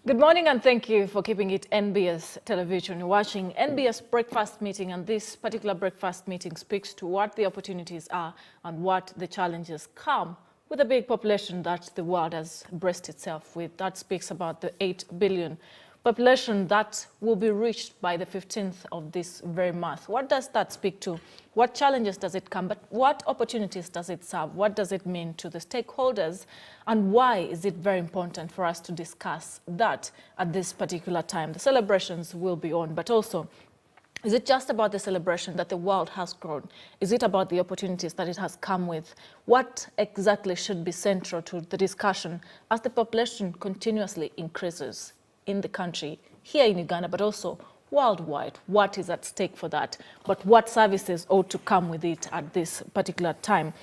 Good morning and thank you for keeping it NBS Television. You're watching NBS Breakfast Meeting, and this particular breakfast meeting speaks to what the opportunities are and what the challenges come with the big population that the world has braced itself with. That speaks about the 8 billion population that will be reached by the 15th of this very month. What does that speak to? What challenges does it come? But what opportunities does it serve? What does it mean to the stakeholders? And why is it very important for us to discuss that at this particular time? The celebrations will be on, but also, is it just about the celebration that the world has grown? Is it about the opportunities that it has come with? What exactly should be central to the discussion as the population continuously increases in the country, here in Uganda, but also worldwide? What is at stake for that? But what services ought to come with it at this particular time?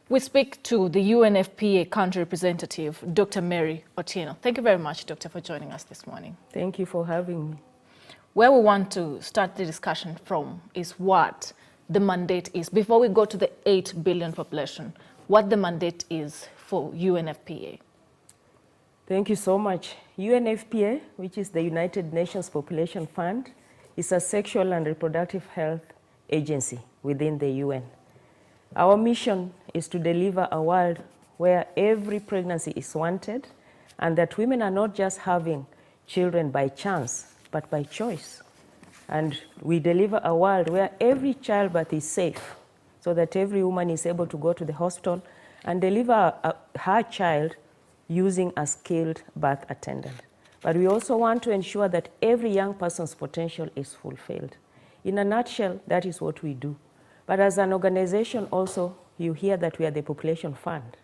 We speak to the UNFPA country representative, Dr. Mary Otieno. Thank you very much, Doctor, for joining us this morning. Thank you for having me. Where we want to start the discussion from is what the mandate is. Before we go to the 8 billion population, what the mandate is for UNFPA. Thank you so much. UNFPA, which is the United Nations Population Fund, is a sexual and reproductive health agency within the UN. Our mission is to deliver a world where every pregnancy is wanted and that women are not just having children by chance, but by choice. And we deliver a world where every childbirth is safe so that every woman is able to go to the hospital and deliver her child using a skilled birth attendant. But we also want to ensure that every young person's potential is fulfilled. In a nutshell, that is what we do. But as an organization also, you hear that we are the population fund.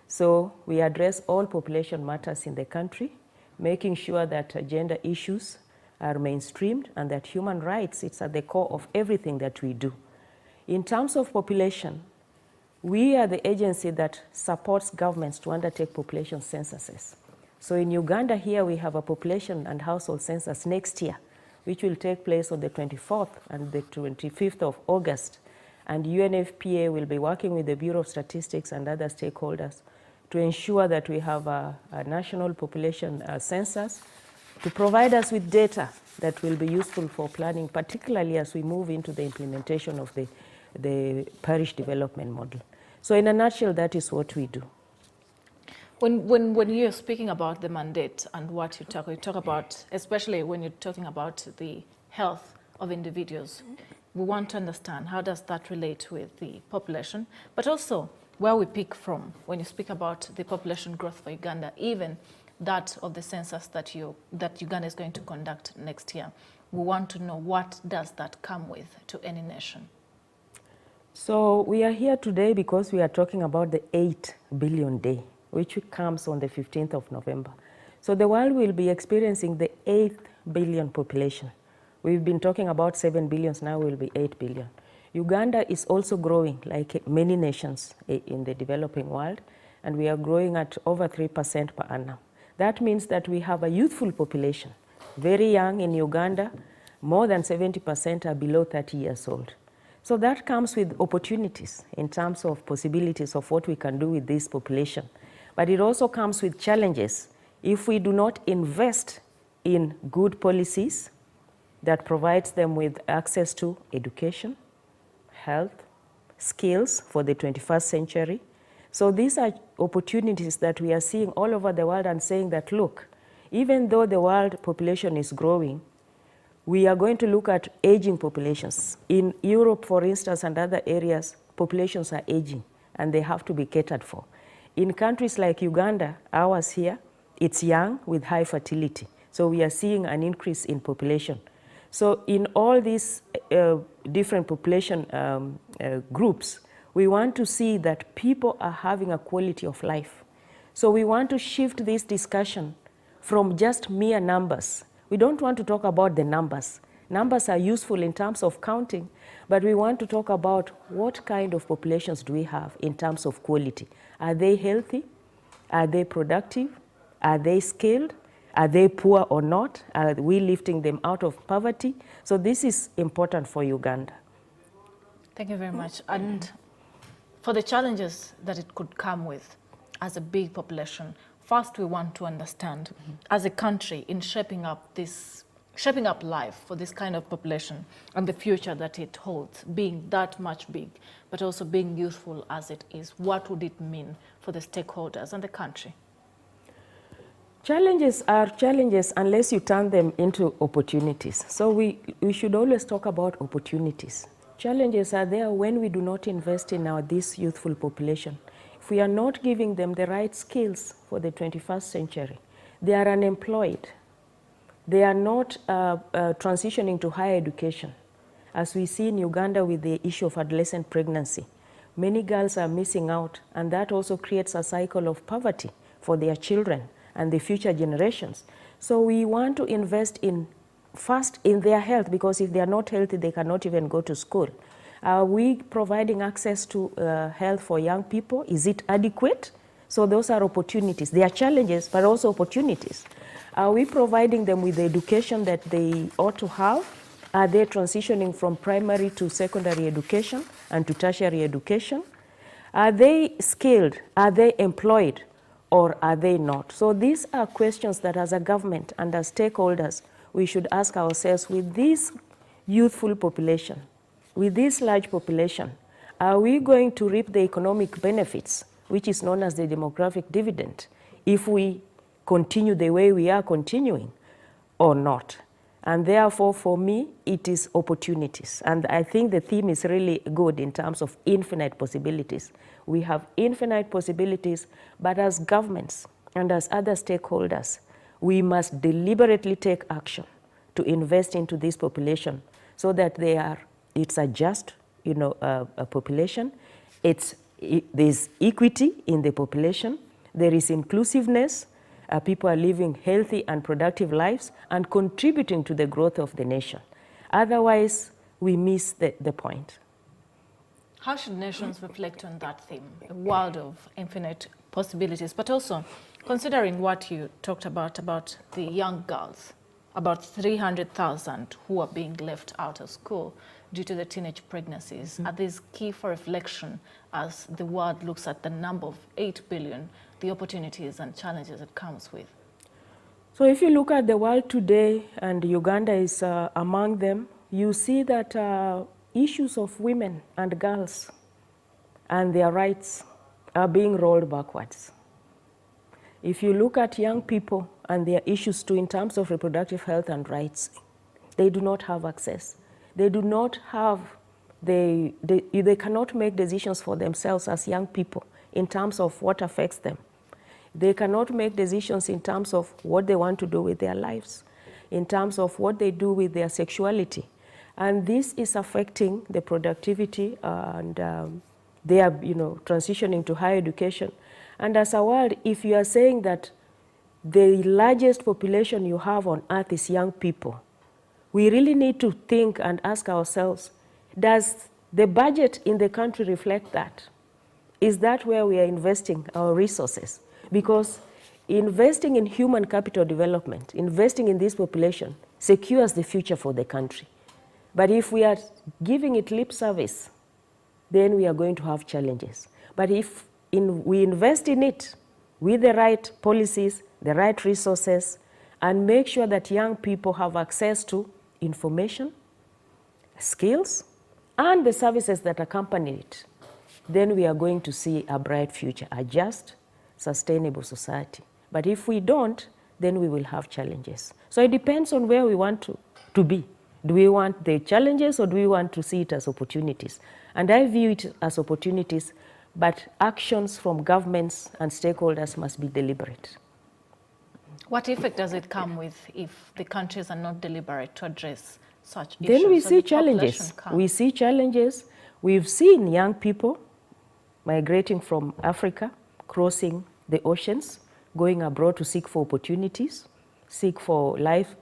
So we address all population matters in the country, making sure that gender issues are mainstreamed and that human rights, it's at the core of everything that we do. In terms of population, we are the agency that supports governments to undertake population censuses. So in Uganda here, we have a population and household census next year, which will take place on the 24th and the 25th of August. And UNFPA will be working with the Bureau of Statistics and other stakeholders to ensure that we have a national population census to provide us with data that will be useful for planning, particularly as we move into the implementation of the parish development model. So in a nutshell, that is what we do. When you're speaking about the mandate and what you talk about, especially when you're talking about the health of individuals, we want to understand how does that relate with the population, but also where we pick from when you speak about the population growth for Uganda, even that of the census that Uganda is going to conduct next year. We want to know what does that come with to any nation. So we are here today because we are talking about the 8 billion day, which comes on the 15th of November. So the world will be experiencing the 8th billion population. We've been talking about 7 billions, now will be 8 billion. Uganda is also growing like many nations in the developing world, and we are growing at over 3% per annum. That means that we have a youthful population, very young in Uganda. More than 70% are below 30 years old. So that comes with opportunities in terms of possibilities of what we can do with this population. But it also comes with challenges if we do not invest in good policies that provides them with access to education, health, skills for the 21st century. So these are opportunities that we are seeing all over the world and saying that, look, even though the world population is growing, we are going to look at aging populations. In Europe, for instance, and other areas, populations are aging and they have to be catered for. In countries like Uganda, ours here, it's young with high fertility. So we are seeing an increase in population. So in all these different population groups, we want to see that people are having a quality of life. So we want to shift this discussion from just mere numbers. We don't want to talk about the numbers. Numbers are useful in terms of counting, but we want to talk about what kind of populations do we have in terms of quality. Are they healthy? Are they productive? Are they skilled? Are they poor or not? Are we lifting them out of poverty? So this is important for Uganda. Thank you very much. And for the challenges that it could come with as a big population, first we want to understand as a country in shaping up life for this kind of population and the future that it holds, being that much big, but also being youthful as it is. What would it mean for the stakeholders and the country? Challenges are challenges unless you turn them into opportunities. So we should always talk about opportunities. Challenges are there when we do not invest in this youthful population. If we are not giving them the right skills for the 21st century, they are unemployed. They are not transitioning to higher education. As we see in Uganda with the issue of adolescent pregnancy, many girls are missing out, and that also creates a cycle of poverty for their children and the future generations. So we want to invest first in their health, because if they are not healthy, they cannot even go to school. Are we providing access to health for young people? Is it adequate? So those are opportunities. They are challenges, but also opportunities. Are we providing them with the education that they ought to have? Are they transitioning from primary to secondary education and to tertiary education? Are they skilled? Are they employed? Or are they not? So these are questions that as a government and as stakeholders, we should ask ourselves, with this youthful population, with this large population, are we going to reap the economic benefits, which is known as the demographic dividend, if we continue the way we are continuing or not? And therefore, for me, it is opportunities. And I think the theme is really good in terms of infinite possibilities. We have infinite possibilities, but as governments and as other stakeholders, we must deliberately take action to invest into this population so that it's a just, a population. There's equity in the population. There is inclusiveness. People are living healthy and productive lives and contributing to the growth of the nation. Otherwise, we miss the point. How should nations reflect on that theme, a world of infinite possibilities, but also considering what you talked about the young girls, about 300,000 who are being left out of school due to the teenage pregnancies? Mm-hmm. Are these key for reflection as the world looks at the number of 8 billion, the opportunities and challenges it comes with? So if you look at the world today, and Uganda is among them, you see that issues of women and girls and their rights are being rolled backwards. If you look at young people and their issues too in terms of reproductive health and rights, they do not have access. They do not have, they cannot make decisions for themselves as young people in terms of what affects them. They cannot make decisions in terms of what they want to do with their lives, in terms of what they do with their sexuality. And this is affecting the productivity, and they are transitioning to higher education. And as a world, if you are saying that the largest population you have on earth is young people, we really need to think and ask ourselves, does the budget in the country reflect that? Is that where we are investing our resources? Because investing in human capital development, investing in this population, secures the future for the country. But if we are giving it lip service, then we are going to have challenges. But if we invest in it with the right policies, the right resources, and make sure that young people have access to information, skills, and the services that accompany it, then we are going to see a bright future, a just, sustainable society. But if we don't, then we will have challenges. So it depends on where we want to be. Do we want the challenges, or do we want to see it as opportunities? And I view it as opportunities, but actions from governments and stakeholders must be deliberate. What effect does it come with if the countries are not deliberate to address such issues? Then we see challenges. We see challenges. We've seen young people migrating from Africa, crossing the oceans, going abroad to seek for opportunities, seek for life,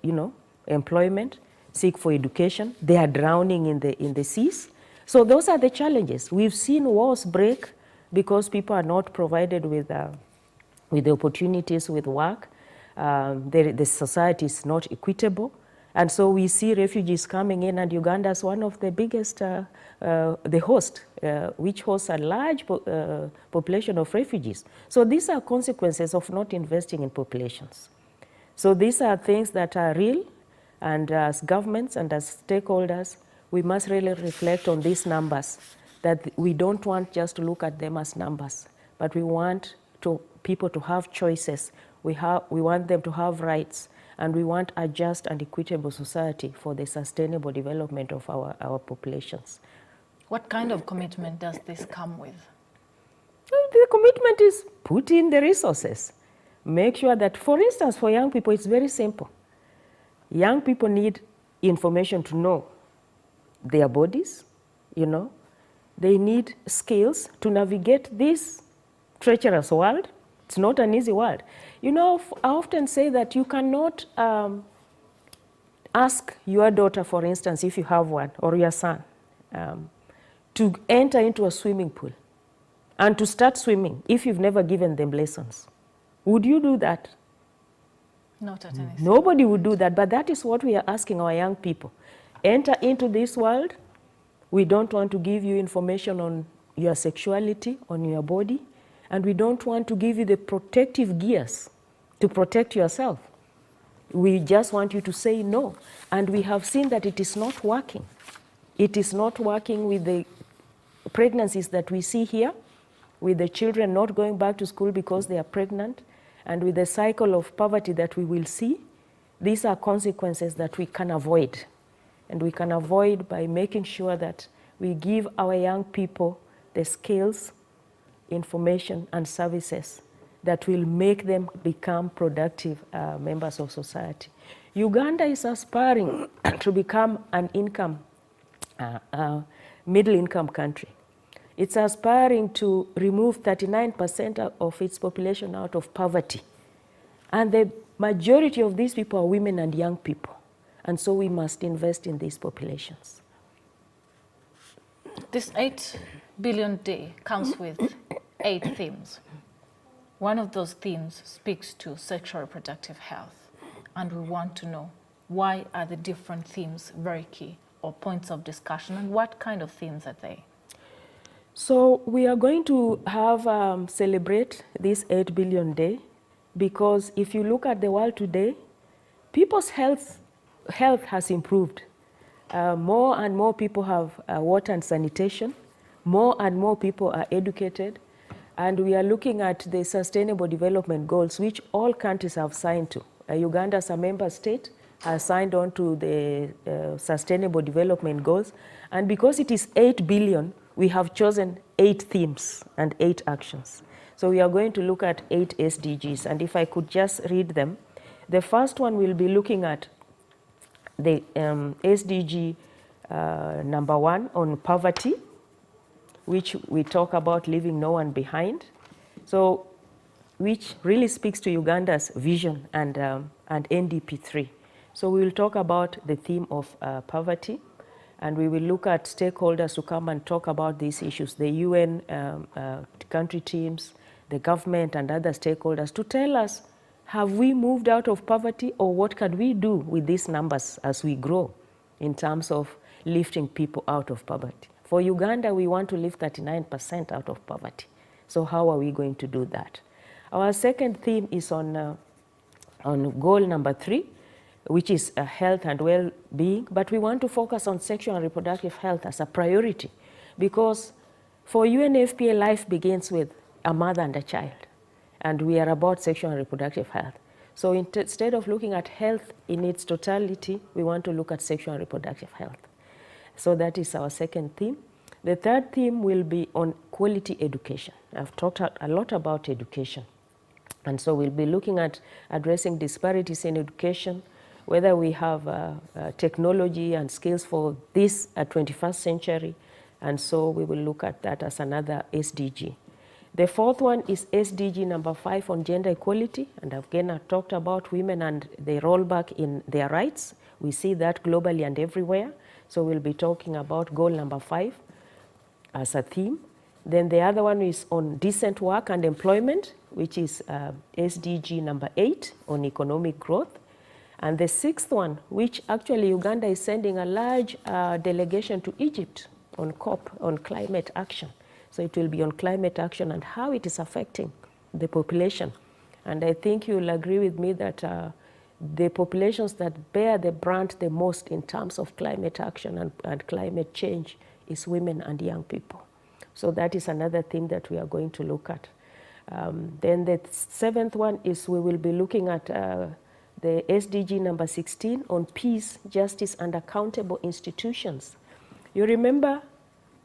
employment, seek for education. They are drowning in the seas. So those are the challenges. We've seen wars break because people are not provided with the opportunities with work. The society is not equitable. And so we see refugees coming in, and Uganda is one of the biggest, the host, which hosts a large population of refugees. So these are consequences of not investing in populations. So these are things that are real, and as governments and as stakeholders, we must really reflect on these numbers, that we don't want just to look at them as numbers, but we want people to have choices. We want them to have rights, and we want a just and equitable society for the sustainable development of our populations. What kind of commitment does this come with? The commitment is put in the resources. Make sure that, for instance, for young people, it's very simple. Young people need information to know their bodies, you know. They need skills to navigate this treacherous world. It's not an easy world. You know, I often say that you cannot ask your daughter, for instance, if you have one, or your son, to enter into a swimming pool and to start swimming if you've never given them lessons. Would you do that? Not at any. Nobody would do that, but that is what we are asking our young people. Enter into this world. We don't want to give you information on your sexuality, on your body, and we don't want to give you the protective gears to protect yourself. We just want you to say no, and we have seen that it is not working. It is not working with the pregnancies that we see here, with the children not going back to school because they are pregnant, and with the cycle of poverty that we will see. These are consequences that we can avoid. And we can avoid by making sure that we give our young people the skills, information, and services that will make them become productive members of society. Uganda is aspiring to become an middle-income country. It's aspiring to remove 39% of its population out of poverty. And the majority of these people are women and young people. And so we must invest in these populations. This 8 billion day comes with 8 themes. One of those themes speaks to sexual reproductive health. And we want to know, why are the different themes very key, or points of discussion, and what kind of themes are they? So we are going to have celebrate this 8 billion day, because if you look at the world today, people's health has improved. More and more people have water and sanitation. More and more people are educated. And we are looking at the Sustainable Development Goals, which all countries have signed to. Uganda, as a member state, has signed on to the Sustainable Development Goals. And because it is 8 billion, we have chosen 8 themes and 8 actions. So we are going to look at 8 SDGs. And if I could just read them, the first one will be looking at the SDG number 1 on poverty, which we talk about leaving no one behind. So, which really speaks to Uganda's vision and NDP 3. So we will talk about the theme of poverty, and we will look at stakeholders to come and talk about these issues, the UN country teams, the government and other stakeholders, to tell us, have we moved out of poverty, or what can we do with these numbers as we grow in terms of lifting people out of poverty? For Uganda, we want to lift 39% out of poverty. So how are we going to do that? Our second theme is on goal number 3, which is health and well-being, but we want to focus on sexual and reproductive health as a priority, because for UNFPA, life begins with a mother and a child. And we are about sexual and reproductive health. So instead of looking at health in its totality, we want to look at sexual and reproductive health. So that is our second theme. The third theme will be on quality education. I've talked a lot about education. And so we'll be looking at addressing disparities in education, whether we have technology and skills for this 21st century. And so we will look at that as another SDG. The fourth one is SDG number 5 on gender equality, and again I talked about women and the rollback in their rights. We see that globally and everywhere, so we'll be talking about goal number 5 as a theme. Then the other one is on decent work and employment, which is SDG number 8 on economic growth. And the sixth one, which actually Uganda is sending a large delegation to Egypt on COP, on climate action. So it will be on climate action and how it is affecting the population. And I think you'll agree with me that the populations that bear the brunt the most in terms of climate action and climate change is women and young people. So that is another thing that we are going to look at. Then the seventh one is we will be looking at the SDG number 16 on peace, justice, and accountable institutions. You remember,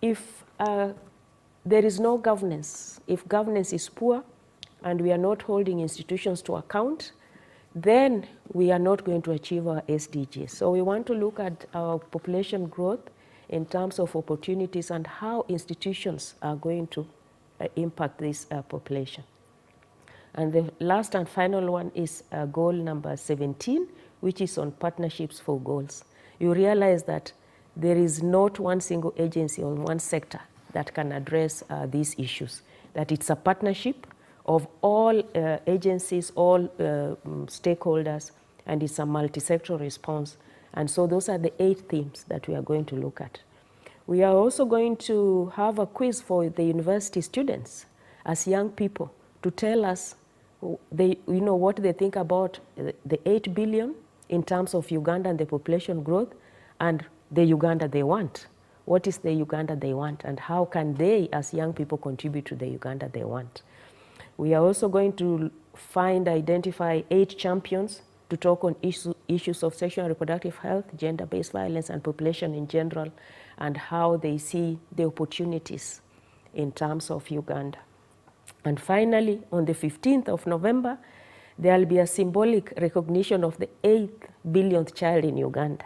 if there is no governance, if governance is poor and we are not holding institutions to account, then we are not going to achieve our SDGs. So we want to look at our population growth in terms of opportunities and how institutions are going to impact this population. And the last and final one is goal number 17, which is on partnerships for goals. You realize that there is not one single agency or one sector that can address these issues, that it's a partnership of all agencies, all stakeholders, and it's a multi-sectoral response. And so those are the 8 themes that we are going to look at. We are also going to have a quiz for the university students as young people to tell us what they think about the 8 billion in terms of Uganda and the population growth and the Uganda they want. What is the Uganda they want, and how can they as young people contribute to the Uganda they want? We are also going to identify 8 champions to talk on issues of sexual and reproductive health, gender-based violence, and population in general, and how they see the opportunities in terms of Uganda. And finally, on the 15th of November, there will be a symbolic recognition of the 8th billionth child in Uganda.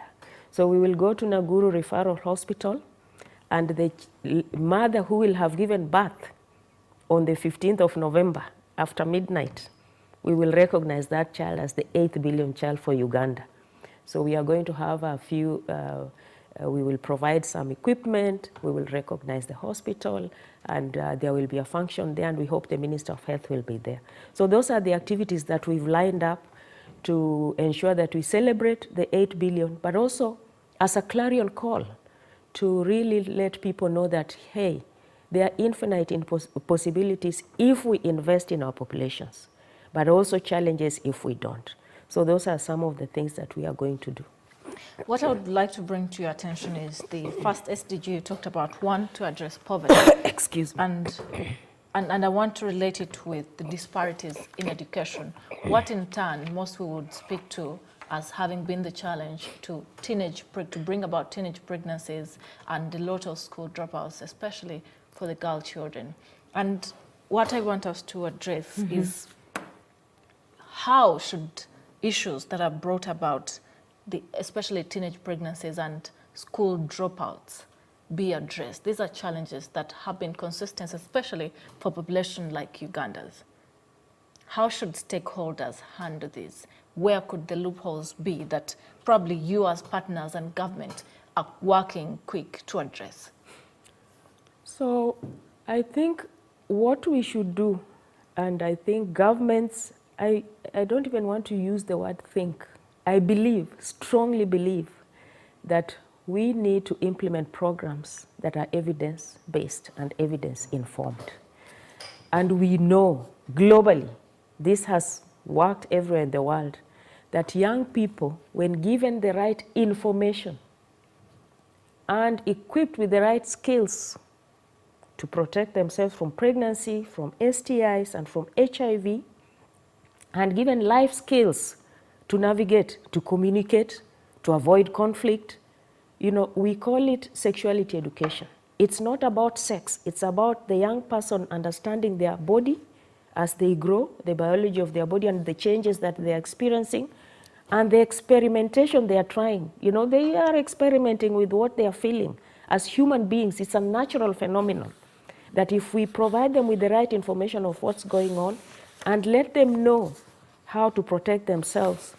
So we will go to Naguru Referral Hospital, and the mother who will have given birth on the 15th of November after midnight, we will recognize that child as the 8th billion child for Uganda. So we are going to have a few, we will provide some equipment, we will recognize the hospital, and there will be a function there, and we hope the Minister of Health will be there. So those are the activities that we've lined up to ensure that we celebrate the 8 billion, but also as a clarion call to really let people know that, hey, there are infinite possibilities if we invest in our populations, but also challenges if we don't. So those are some of the things that we are going to do. What I would like to bring to your attention is the first SDG you talked about, one, to address poverty. Excuse me. And I want to relate it with the disparities in education. What in turn most we would speak to as having been the challenge to bring about teenage pregnancies and a lot of school dropouts, especially for the girl children. And what I want us to address is how should issues that are brought about, especially teenage pregnancies and school dropouts, be addressed. These are challenges that have been consistent, especially for population like Uganda's. How should stakeholders handle this? Where could the loopholes be that probably you as partners and government are working quick to address? So I think what we should do, and I think governments, I don't even want to use the word think. I believe, strongly believe, that we need to implement programs that are evidence-based and evidence-informed. And we know globally, this has worked everywhere in the world, that young people, when given the right information and equipped with the right skills to protect themselves from pregnancy, from STIs, and from HIV, and given life skills to navigate, to communicate, to avoid conflict, we call it sexuality education. It's not about sex. It's about the young person understanding their body as they grow, the biology of their body and the changes that they're experiencing, and the experimentation they are trying. They are experimenting with what they are feeling. As human beings, it's a natural phenomenon that if we provide them with the right information of what's going on and let them know how to protect themselves,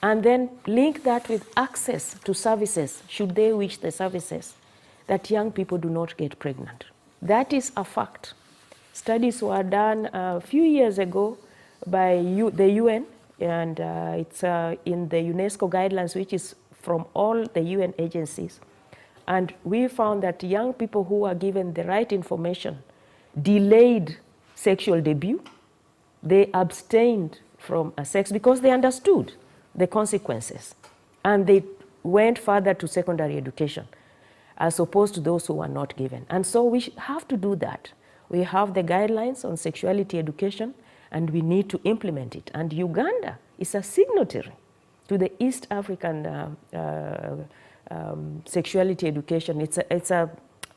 and then link that with access to services, should they wish the services, that young people do not get pregnant. That is a fact. Studies were done a few years ago by the UN and it's in the UNESCO guidelines, which is from all the UN agencies. And we found that young people who are given the right information delayed sexual debut. They abstained from sex because they understood the consequences, and they went further to secondary education as opposed to those who were not given. And so we have to do that. We have the guidelines on sexuality education, and we need to implement it. And Uganda is a signatory to the East African sexuality education. It's a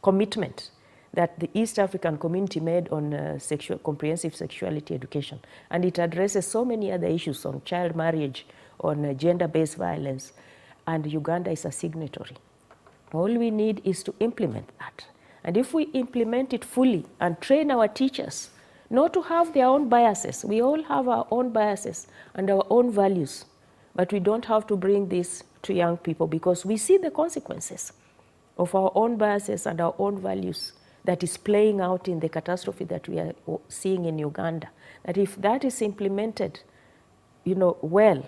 commitment that the East African community made on comprehensive sexuality education. And it addresses so many other issues on child marriage, on gender-based violence, and Uganda is a signatory. All we need is to implement that. And if we implement it fully and train our teachers not to have their own biases, we all have our own biases and our own values, but we don't have to bring this to young people because we see the consequences of our own biases and our own values that is playing out in the catastrophe that we are seeing in Uganda. That if that is implemented, well,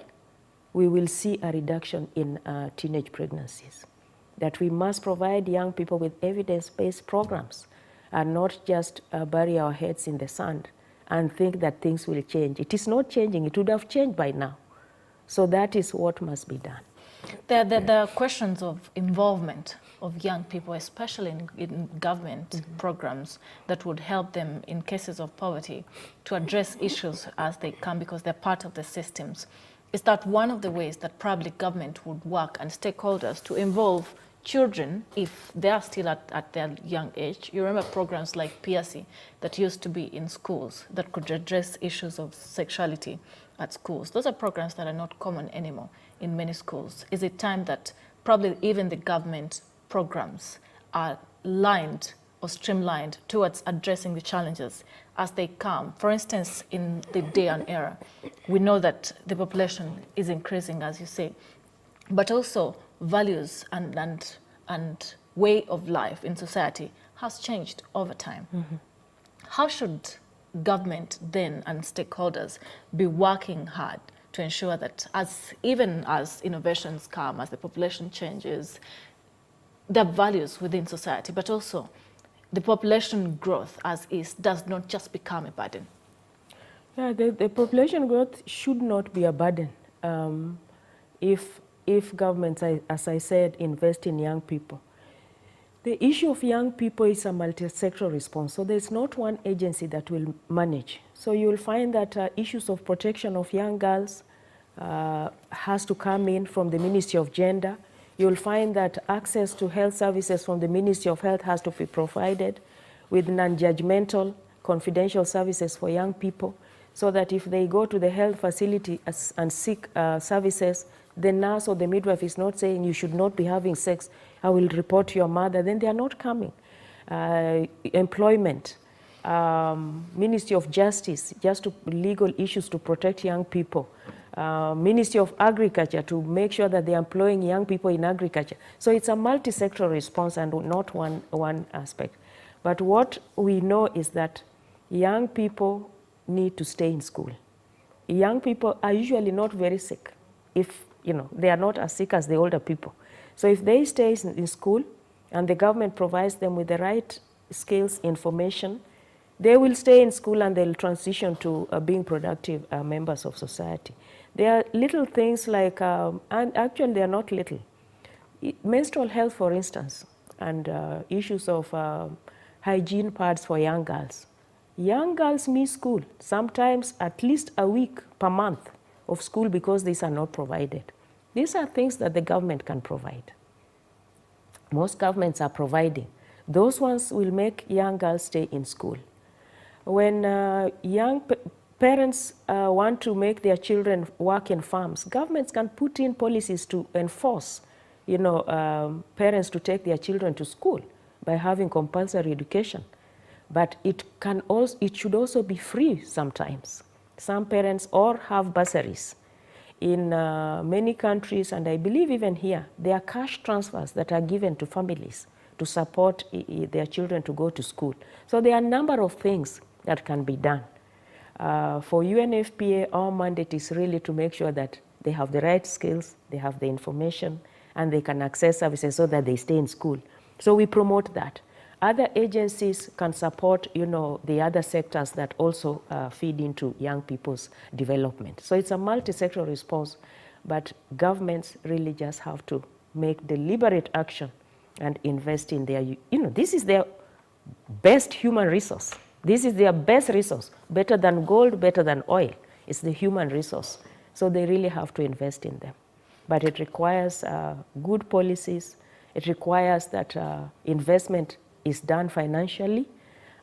we will see a reduction in teenage pregnancies. That we must provide young people with evidence-based programs and not just bury our heads in the sand and think that things will change. It is not changing. It would have changed by now. So that is what must be done. There are questions of involvement of young people, especially in government programs that would help them in cases of poverty to address issues as they come because they're part of the systems. Is that one of the ways that probably government would work and stakeholders to involve children if they are still at their young age? You remember programs like PSC that used to be in schools that could address issues of sexuality at schools. Those are programs that are not common anymore in many schools. Is it time that probably even the government programs are lined or streamlined towards addressing the challenges as they come? For instance, in the day and era, we know that the population is increasing, as you say, but also values and way of life in society has changed over time. How should government then and stakeholders be working hard to ensure that even as innovations come, as the population changes, there are values within society, but also the population growth as is does not just become a burden? Yeah, the population growth should not be a burden if governments, as I said, invest in young people. The issue of young people is a multi-sectoral response, so there's not one agency that will manage. So you will find that issues of protection of young girls has to come in from the Ministry of Gender. You'll find that access to health services from the Ministry of Health has to be provided with non-judgmental, confidential services for young people, so that if they go to the health facility and seek services, the nurse or the midwife is not saying you should not be having sex, I will report to your mother, then they are not coming. Employment, Ministry of Justice, just legal issues to protect young people. Ministry of Agriculture to make sure that they are employing young people in agriculture. So it's a multi-sectoral response and not one aspect. But what we know is that young people need to stay in school. Young people are usually not very sick if they are not as sick as the older people. So if they stay in school and the government provides them with the right skills, information, they will stay in school and they'll transition to being productive members of society. There are little things like, and actually they are not little. Menstrual health, for instance, and issues of hygiene pads for young girls. Young girls miss school, sometimes at least a week per month of school because these are not provided. These are things that the government can provide. Most governments are providing. Those ones will make young girls stay in school. When young parents want to make their children work in farms, governments can put in policies to enforce, parents to take their children to school by having compulsory education. But it should also be free sometimes. Some parents or have bursaries. In many countries, and I believe even here, there are cash transfers that are given to families to support their children to go to school. So there are a number of things that can be done. For UNFPA, our mandate is really to make sure that they have the right skills, they have the information, and they can access services so that they stay in school. So we promote that. Other agencies can support, the other sectors that also feed into young people's development. So it's a multi-sectoral response, but governments really just have to make deliberate action and invest in their, this is their best human resource. This is their best resource, better than gold, better than oil. It's the human resource. So they really have to invest in them. But it requires good policies. It requires that investment is done financially,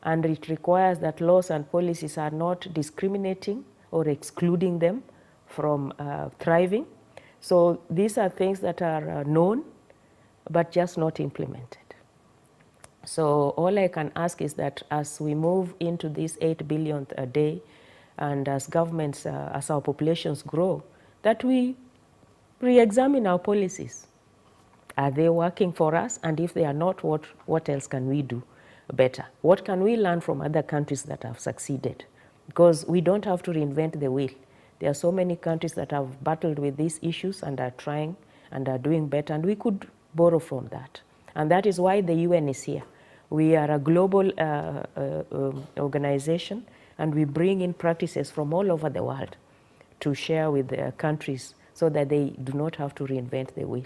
and it requires that laws and policies are not discriminating or excluding them from thriving. So these are things that are known, but just not implemented. So all I can ask is that as we move into this 8 billion a day, and as governments, as our populations grow, that we re-examine our policies. Are they working for us? And if they are not, what else can we do better? What can we learn from other countries that have succeeded? Because we don't have to reinvent the wheel. There are so many countries that have battled with these issues and are trying and are doing better, and we could borrow from that. And that is why the UN is here. We are a global organization, and we bring in practices from all over the world to share with the countries so that they do not have to reinvent the wheel.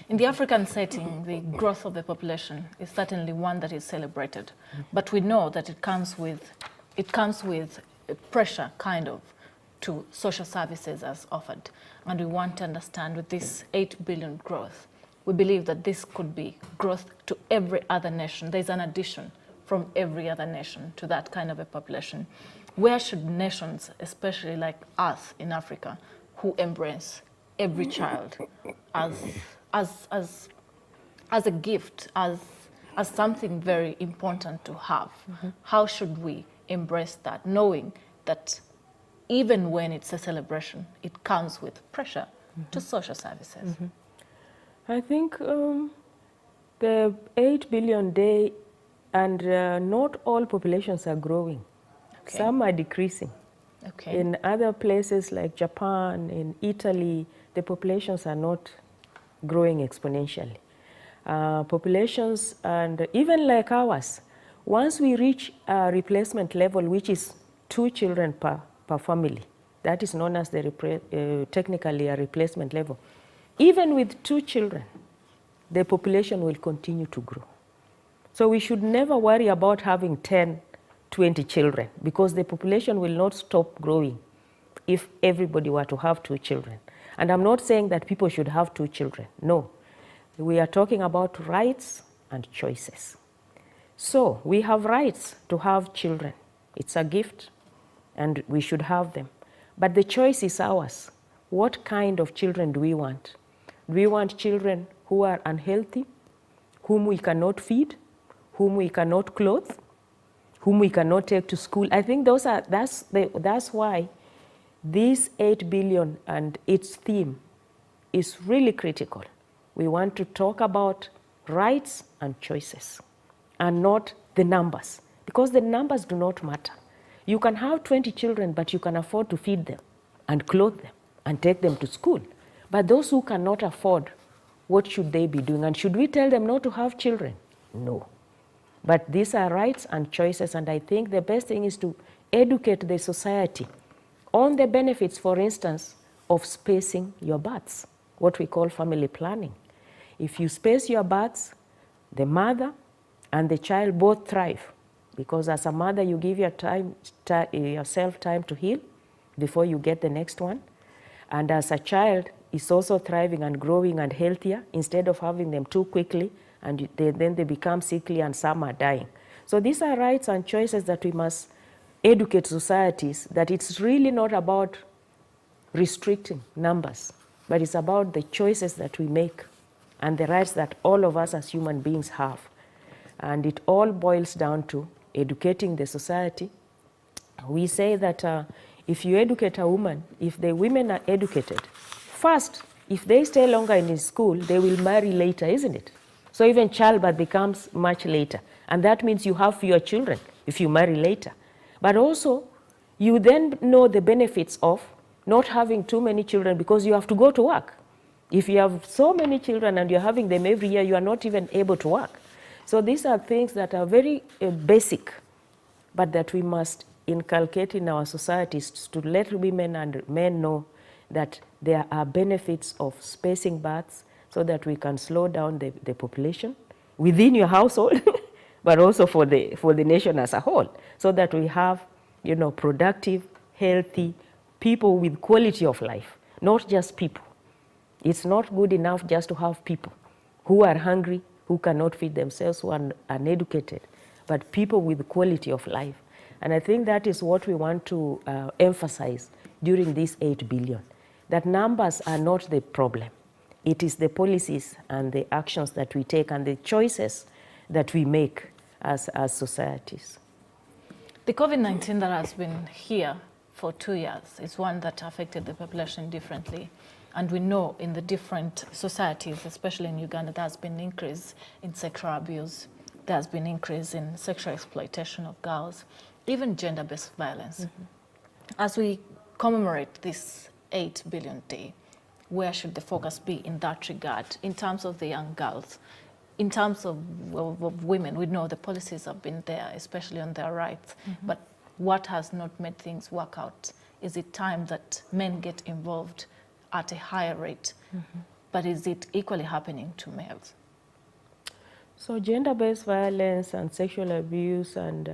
In the African setting, the growth of the population is certainly one that is celebrated, but we know that it comes with pressure, kind of, to social services as offered. And we want to understand, with this 8 billion growth, we believe that this could be growth to every other nation. There's an addition from every other nation to that kind of a population. Where should nations, especially like us in Africa, who embrace every child as a gift, as something very important to have, how should we embrace that, knowing that even when it's a celebration, it comes with pressure to social services? I think the 8 billion day, and not all populations are growing. Okay. Some are decreasing. Okay. In other places like Japan, in Italy, the populations are not growing exponentially. Populations, and even like ours, once we reach a replacement level, which is 2 children per family, that is known as the technically a replacement level. Even with 2 children, the population will continue to grow. So we should never worry about having 10, 20 children, because the population will not stop growing if everybody were to have 2 children. And I'm not saying that people should have 2 children. No. We are talking about rights and choices. So we have rights to have children. It's a gift, and we should have them. But the choice is ours. What kind of children do we want? Do we want children who are unhealthy, whom we cannot feed, whom we cannot clothe, whom we cannot take to school? I think that's why this 8 billion and its theme is really critical. We want to talk about rights and choices, and not the numbers, because the numbers do not matter. You can have 20 children, but you can afford to feed them and clothe them and take them to school. But those who cannot afford, what should they be doing? And should we tell them not to have children? No. But these are rights and choices, and I think the best thing is to educate the society on the benefits, for instance, of spacing your births, what we call family planning. If you space your births, the mother and the child both thrive, because as a mother, you give yourself time to heal before you get the next one. And as a child, it's also thriving and growing and healthier, instead of having them too quickly, and then they become sickly and some are dying. So these are rights and choices that we must educate societies, that it's really not about restricting numbers, but it's about the choices that we make and the rights that all of us as human beings have. And it all boils down to educating the society. We say that if you educate a woman, if the women are educated, first, if they stay longer in school, they will marry later, isn't it? So even childbirth becomes much later. And that means you have fewer children if you marry later. But also, you then know the benefits of not having too many children because you have to go to work. If you have so many children and you're having them every year, you are not even able to work. So these are things that are very basic, but that we must inculcate in our societies to let women and men know that there are benefits of spacing births so that we can slow down the population within your household, but also for the nation as a whole, so that we have, you know, productive, healthy people with quality of life, not just people. It's not good enough just to have people who are hungry, who cannot feed themselves, who are uneducated, but people with quality of life. And I think that is what we want to emphasize during this 8 billion, that numbers are not the problem. It is the policies and the actions that we take and the choices that we make as societies. The COVID-19 that has been here for 2 years is one that affected the population differently. And we know in the different societies, especially in Uganda, there has been an increase in sexual abuse, there has been an increase in sexual exploitation of girls, even gender-based violence. As we commemorate this 8 billion day, where should the focus be in that regard, in terms of the young girls? In terms of women, we know the policies have been there, especially on their rights, but what has not made things work out? Is it time that men get involved at a higher rate, but is it equally happening to males? So gender-based violence and sexual abuse and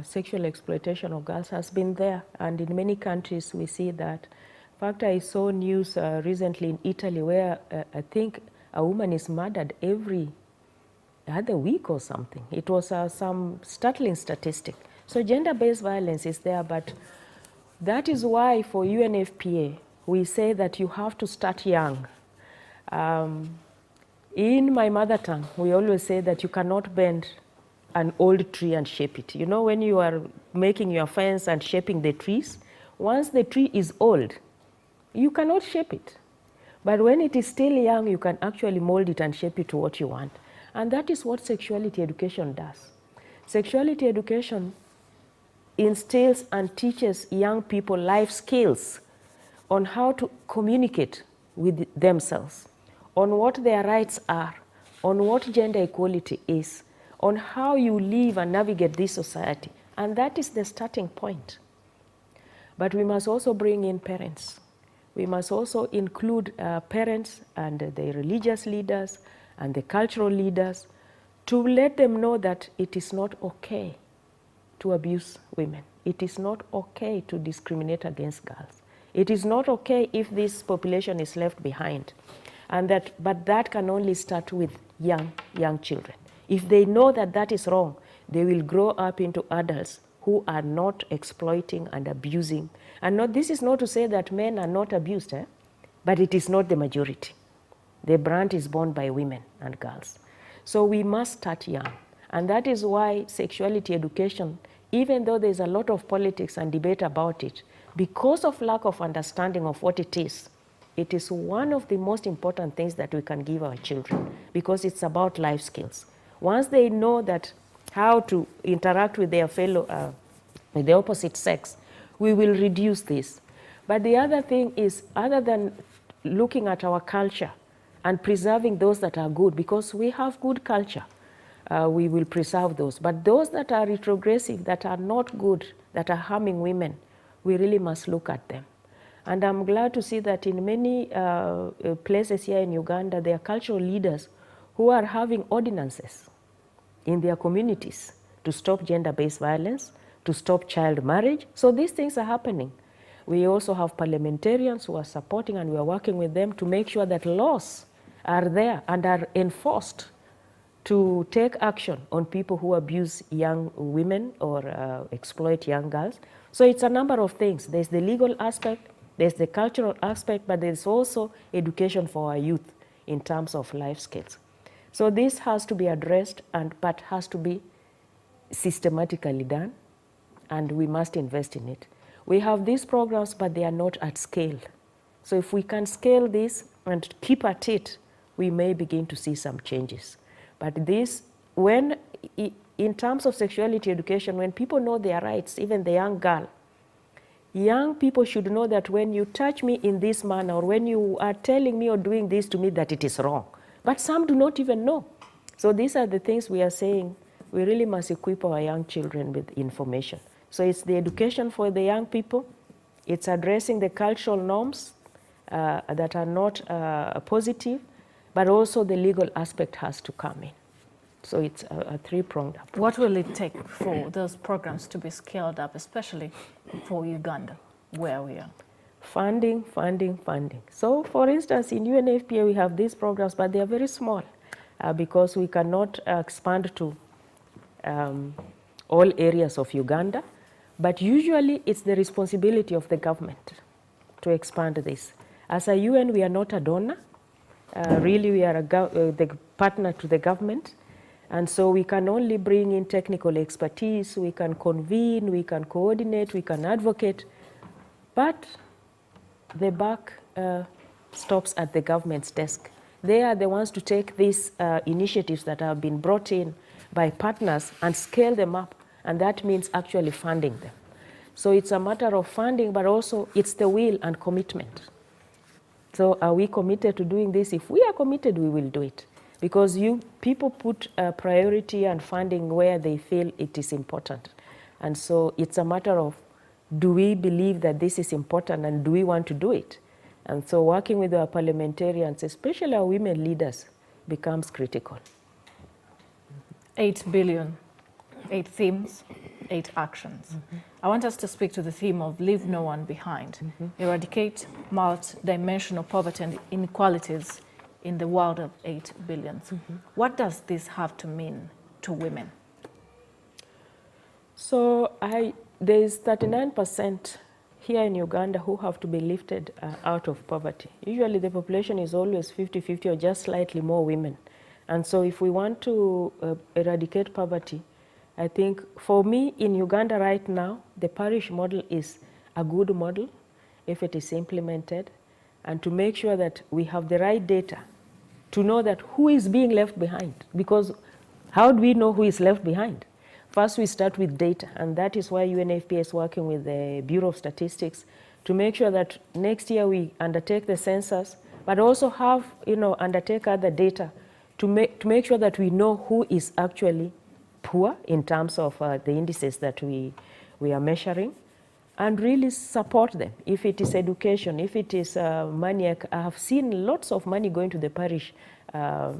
sexual exploitation of girls has been there, and in many countries we see that. In fact, I saw news recently in Italy where I think a woman is murdered every other week or something. It was some startling statistic. So gender-based violence is there, but that is why for UNFPA we say that you have to start young. In my mother tongue, we always say that you cannot bend an old tree and shape it. You know, when you are making your fence and shaping the trees, once the tree is old, you cannot shape it. But when it is still young, you can actually mold it and shape it to what you want. And that is what sexuality education does. Sexuality education instills and teaches young people life skills on how to communicate with themselves, on what their rights are, on what gender equality is, on how you live and navigate this society. And that is the starting point. But we must also bring in parents. We must also include parents and the religious leaders and the cultural leaders to let them know that it is not okay to abuse women. It is not okay to discriminate against girls. It is not okay if this population is left behind. And but that can only start with young children. If they know that that is wrong, they will grow up into adults who are not exploiting and abusing. And this is not to say that men are not abused, but it is not the majority. The brunt is borne by women and girls. So we must start young. And that is why sexuality education, even though there's a lot of politics and debate about it, because of lack of understanding of what it is one of the most important things that we can give our children, because it's about life skills. Once they know that how to interact with their fellow, with the opposite sex, we will reduce this. But the other thing is, other than looking at our culture and preserving those that are good, because we have good culture, we will preserve those. But those that are retrogressive, that are not good, that are harming women, we really must look at them. And I'm glad to see that in many places here in Uganda, there are cultural leaders who are having ordinances in their communities to stop gender-based violence, to stop child marriage. So these things are happening. We also have parliamentarians who are supporting, and we are working with them to make sure that laws are there and are enforced to take action on people who abuse young women or exploit young girls. So it's a number of things. There's the legal aspect, there's the cultural aspect, but there's also education for our youth in terms of life skills. So this has to be addressed, but has to be systematically done, and we must invest in it. We have these programs, but they are not at scale. So if we can scale this and keep at it, we may begin to see some changes. But this, in terms of sexuality education, when people know their rights, even the young girl, young people should know that when you touch me in this manner, or when you are telling me or doing this to me, that it is wrong. But some do not even know. So these are the things we are saying. We really must equip our young children with information. So it's the education for the young people. It's addressing the cultural norms that are not positive, but also the legal aspect has to come in. So it's a three-pronged approach. What will it take for those programs to be scaled up, especially for Uganda, where we are? Funding, funding, funding. So for instance, in UNFPA, we have these programs, but they are very small because we cannot expand to all areas of Uganda. But usually it's the responsibility of the government to expand this. As a UN, we are not a donor. Really, we are the partner to the government. And so we can only bring in technical expertise, we can convene, we can coordinate, we can advocate, but the buck stops at the government's desk. They are the ones to take these initiatives that have been brought in by partners and scale them up, and that means actually funding them. So it's a matter of funding, but also it's the will and commitment. So are we committed to doing this? If we are committed, we will do it. Because people put priority and funding where they feel it is important. And so it's a matter of, do we believe that this is important and do we want to do it? And so working with our parliamentarians, especially our women leaders, becomes critical. 8 billion, 8 themes, 8 actions. I want us to speak to the theme of leave no one behind, eradicate multi-dimensional poverty and inequalities in the world of 8 billion. What does this have to mean to women? So there is 39% here in Uganda who have to be lifted out of poverty. Usually the population is always 50-50 or just slightly more women. And so if we want to eradicate poverty, I think for me in Uganda right now, the parish model is a good model if it is implemented, and to make sure that we have the right data to know that who is being left behind. Because how do we know who is left behind? First, we start with data, and that is why UNFPA is working with the Bureau of Statistics to make sure that next year we undertake the census, but also have, undertake other data to make sure that we know who is actually poor in terms of the indices that we are measuring, and really support them. If it is education, if it is money, I have seen lots of money going to the parish, to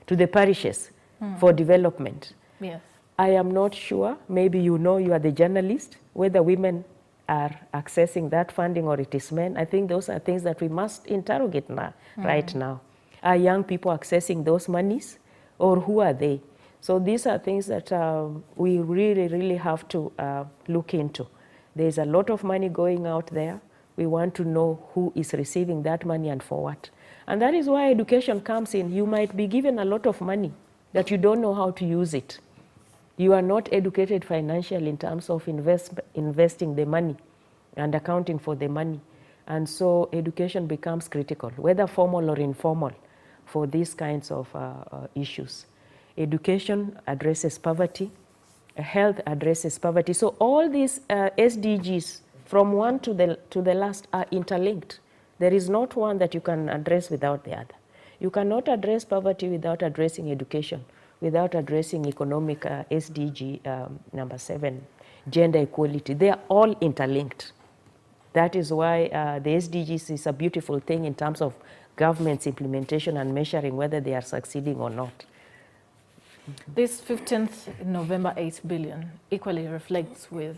the parishes for development. Yes. I am not sure, maybe you are the journalist, whether women are accessing that funding or it is men. I think those are things that we must interrogate now, right now. Are young people accessing those monies, or who are they? So these are things that we really, really have to look into. There's a lot of money going out there. We want to know who is receiving that money and for what. And that is why education comes in. You might be given a lot of money that you don't know how to use it. You are not educated financially in terms of investing the money and accounting for the money. And so education becomes critical, whether formal or informal, for these kinds of issues. Education addresses poverty, health addresses poverty. So all these SDGs, from one to the last, are interlinked. There is not one that you can address without the other. You cannot address poverty without addressing education, without addressing economic SDG number 7, gender equality. They are all interlinked. That is why the SDGs is a beautiful thing in terms of government's implementation and measuring whether they are succeeding or not. This 15th November 8 billion equally reflects with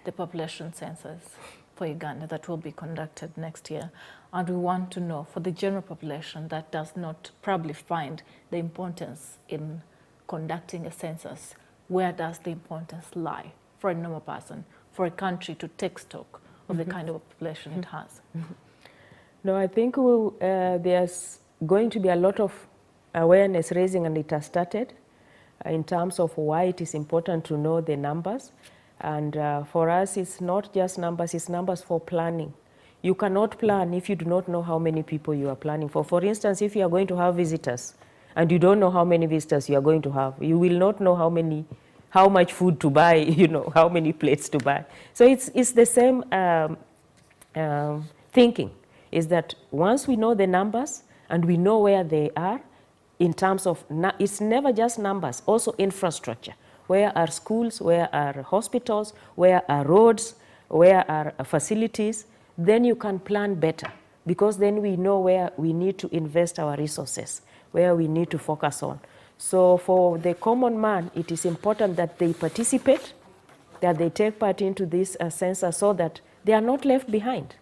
the population census for Uganda that will be conducted next year. And we want to know, for the general population that does not probably find the importance in conducting a census, where does the importance lie for a normal person, for a country to take stock of the kind of population it has? No, I think there's going to be a lot of awareness raising, and it has started in terms of why it is important to know the numbers. And for us, it's not just numbers, it's numbers for planning. You cannot plan if you do not know how many people you are planning for. For instance, if you are going to have visitors and you don't know how many visitors you are going to have, you will not know how many how much food to buy, how many plates to buy. So it's the same thinking, is that once we know the numbers and we know where they are, in terms of, it's never just numbers, also infrastructure. Where are schools, where are hospitals, where are roads, where are facilities, then you can plan better, because then we know where we need to invest our resources, where we need to focus on. So for the common man, it is important that they participate, that they take part into this census, so that they are not left behind,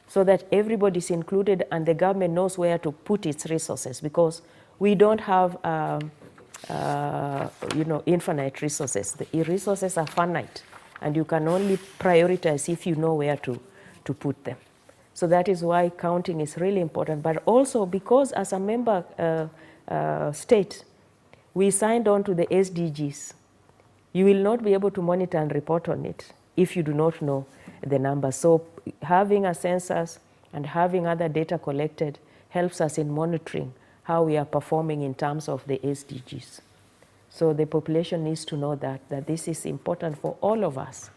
so that everybody is included and the government knows where to put its resources, because we don't have infinite resources. The resources are finite, and you can only prioritize if you know where to put them. So that is why counting is really important, but also because as a member state, we signed on to the SDGs. You will not be able to monitor and report on it if you do not know the numbers. So having a census and having other data collected helps us in monitoring how we are performing in terms of the SDGs. So the population needs to know that this is important for all of us,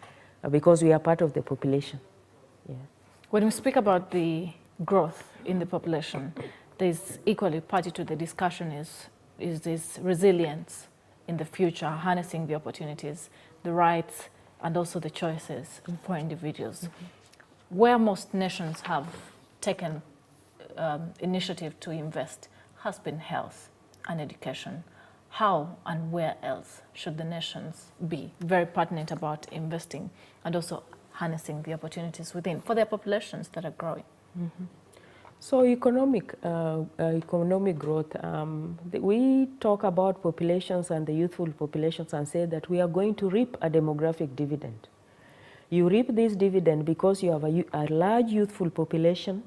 because we are part of the population. Yeah. When we speak about the growth in the population, there's equally party to the discussion is this resilience in the future, harnessing the opportunities, the rights, and also the choices for individuals. Where most nations have taken initiative to invest has been health and education. How and where else should the nations be very pertinent about investing and also harnessing the opportunities within for their populations that are growing? So economic growth, we talk about populations and the youthful populations and say that we are going to reap a demographic dividend. You reap this dividend because you have a large youthful population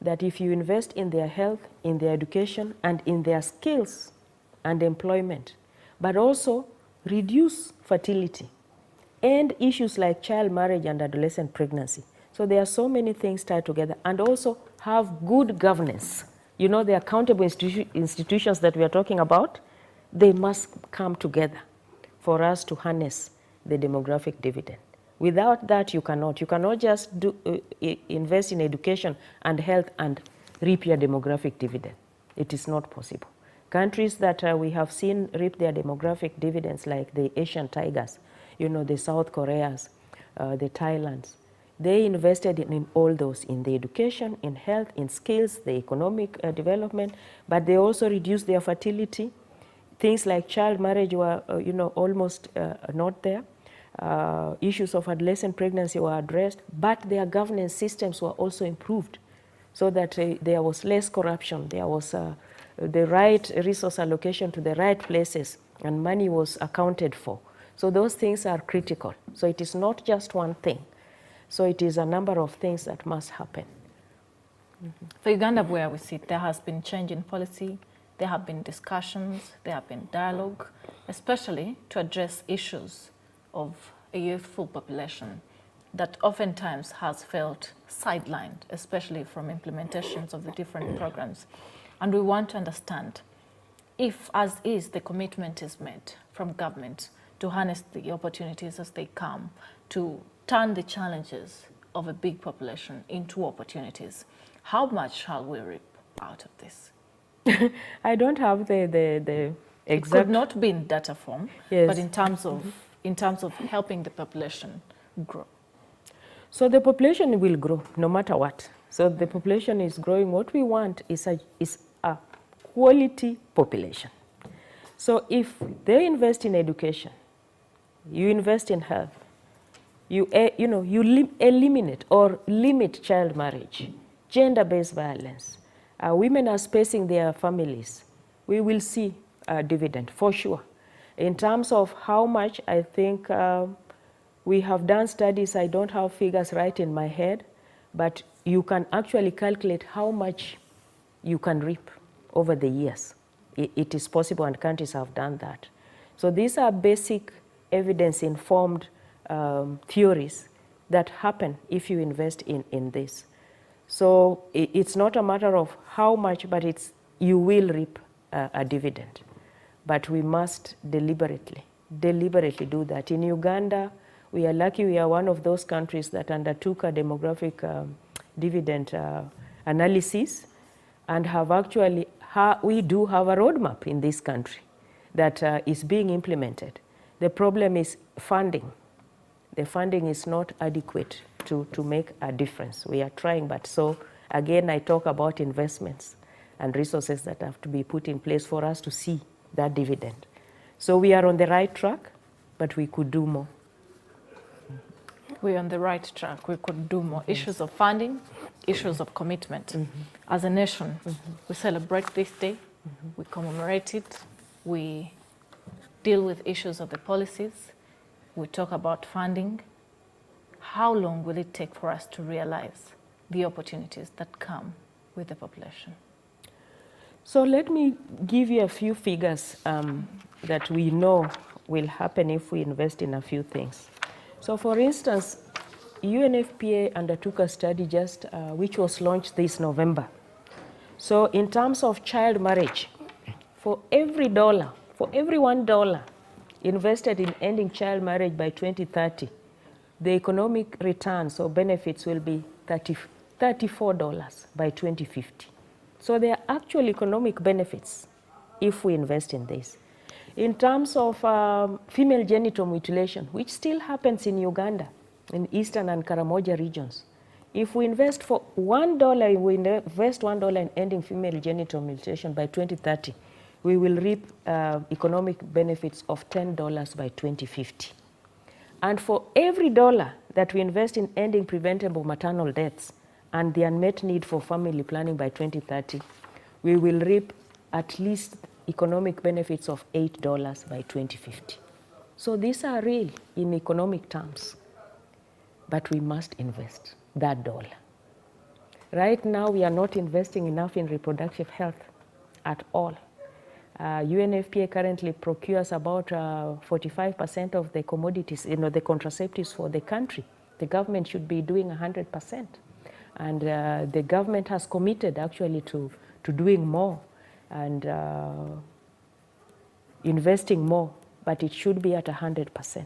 that if you invest in their health, in their education, and in their skills and employment, but also reduce fertility and issues like child marriage and adolescent pregnancy. So there are so many things tied together, and also have good governance. The accountable institutions that we are talking about, they must come together for us to harness the demographic dividend. Without that, you cannot just invest in education and health and reap your demographic dividend. It is not possible. Countries that we have seen reap their demographic dividends, like the Asian tigers, the South Koreas, the Thailands, they invested in all those, in the education, in health, in skills, the economic development, but they also reduced their fertility. Things like child marriage were, almost not there. Issues of adolescent pregnancy were addressed, but their governance systems were also improved, so that there was less corruption, there was the right resource allocation to the right places, and money was accounted for. So those things are critical. So it is not just one thing. So it is a number of things that must happen. For Uganda, where we sit, there has been change in policy, there have been discussions, there have been dialogue, especially to address issues of a youthful population that oftentimes has felt sidelined, especially from implementations of the different programs. And we want to understand if, as is, the commitment is made from government to harness the opportunities as they come, to turn the challenges of a big population into opportunities. How much shall we reap out of this? I don't have the exact... It could not be in data form, yes, but in terms of helping the population grow. So the population will grow no matter what. So the population is growing. What we want is a quality population. So if they invest in education, you invest in health, you eliminate or limit child marriage, gender-based violence, women are spacing their families, we will see a dividend for sure. In terms of how much, I think we have done studies, I don't have figures right in my head, but you can actually calculate how much you can reap over the years. It is possible, and countries have done that. So these are basic evidence-informed theories that happen if you invest in this. So it's not a matter of how much, but you will reap a dividend. But we must deliberately deliberately do that. In Uganda, we are lucky we are one of those countries that undertook a demographic dividend analysis and have actually, we do have a roadmap in this country that is being implemented. The problem is funding. The funding is not adequate to make a difference. We are trying, but so again, I talk about investments and resources that have to be put in place for us to see that dividend. So we are on the right track, but we could do more. We're on the right track. We could do more. Yes. Issues of funding, issues of commitment. As a nation, we celebrate this day, we commemorate it, we deal with issues of the policies, we talk about funding. How long will it take for us to realize the opportunities that come with the population? So let me give you a few figures that we know will happen if we invest in a few things. So for instance, UNFPA undertook a study just which was launched this November. So in terms of child marriage, for every $1 invested in ending child marriage by 2030, the economic returns or benefits will be $34 by 2050. So there are actual economic benefits if we invest in this. In terms of female genital mutilation, which still happens in Uganda, in Eastern and Karamoja regions, if we invest for $1, we invest $1 in ending female genital mutilation by 2030, we will reap economic benefits of $10 by 2050. And for every dollar that we invest in ending preventable maternal deaths and the unmet need for family planning by 2030, we will reap at least economic benefits of $8 by 2050. So these are real in economic terms, but we must invest that dollar. Right now, we are not investing enough in reproductive health at all. UNFPA currently procures about 45% of the commodities, the contraceptives for the country. The government should be doing 100%. And the government has committed actually to doing more and investing more, but it should be at 100%,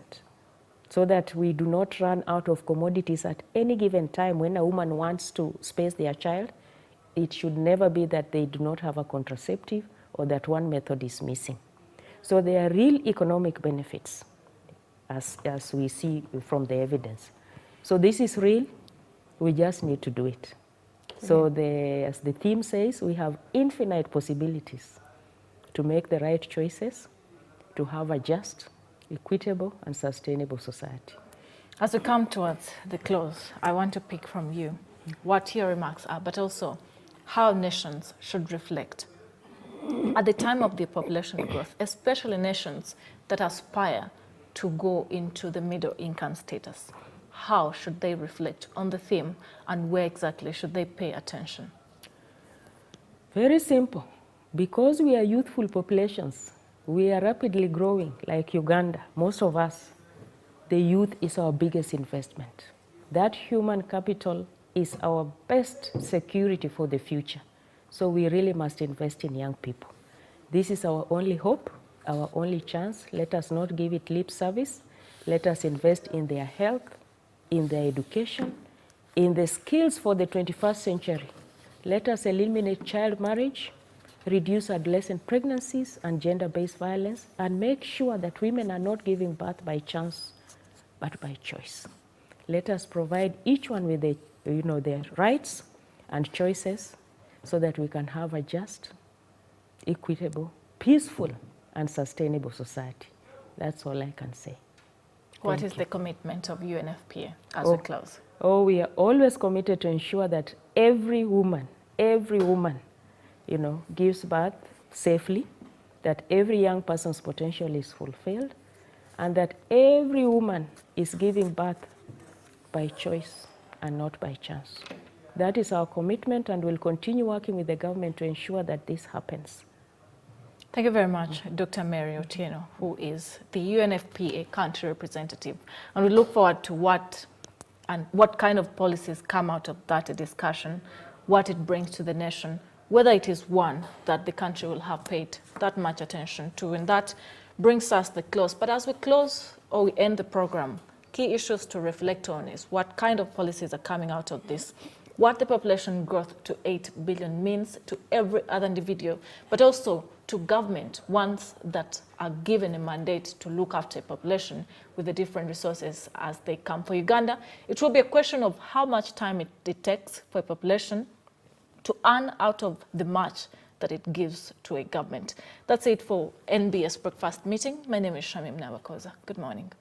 so that we do not run out of commodities at any given time when a woman wants to space their child. It should never be that they do not have a contraceptive or that one method is missing. So there are real economic benefits as we see from the evidence. So this is real, we just need to do it. So as the theme says, we have infinite possibilities to make the right choices, to have a just, equitable, and sustainable society. As we come towards the close, I want to pick from you what your remarks are, but also how nations should reflect at the time of the population growth, especially nations that aspire to go into the middle income status. How should they reflect on the theme, and where exactly should they pay attention? Very simple. Because we are youthful populations, we are rapidly growing like Uganda, most of us. The youth is our biggest investment. That human capital is our best security for the future. So we really must invest in young people. This is our only hope, our only chance. Let us not give it lip service. Let us invest in their health, in their education, in the skills for the 21st century. Let us eliminate child marriage, reduce adolescent pregnancies and gender-based violence, and make sure that women are not giving birth by chance, but by choice. Let us provide each one with their rights and choices so that we can have a just, equitable, peaceful, and sustainable society. That's all I can say. What is the commitment of UNFPA as we close? We are always committed to ensure that every woman, gives birth safely, that every young person's potential is fulfilled, and that every woman is giving birth by choice and not by chance. That is our commitment, and we'll continue working with the government to ensure that this happens. Thank you very much, Dr. Mary Otieno, who is the UNFPA country representative. And we look forward to what kind of policies come out of that discussion, what it brings to the nation, whether it is one that the country will have paid that much attention to. In that brings us the close. But as we close or we end the program, key issues to reflect on is what kind of policies are coming out of this, what the population growth to 8 billion means to every other individual, but also to government, ones that are given a mandate to look after a population with the different resources as they come. For Uganda, it will be a question of how much time it takes for a population to earn out of the much that it gives to a government. That's it for NBS Breakfast Meeting. My name is Shamim Nabakoza. Good morning.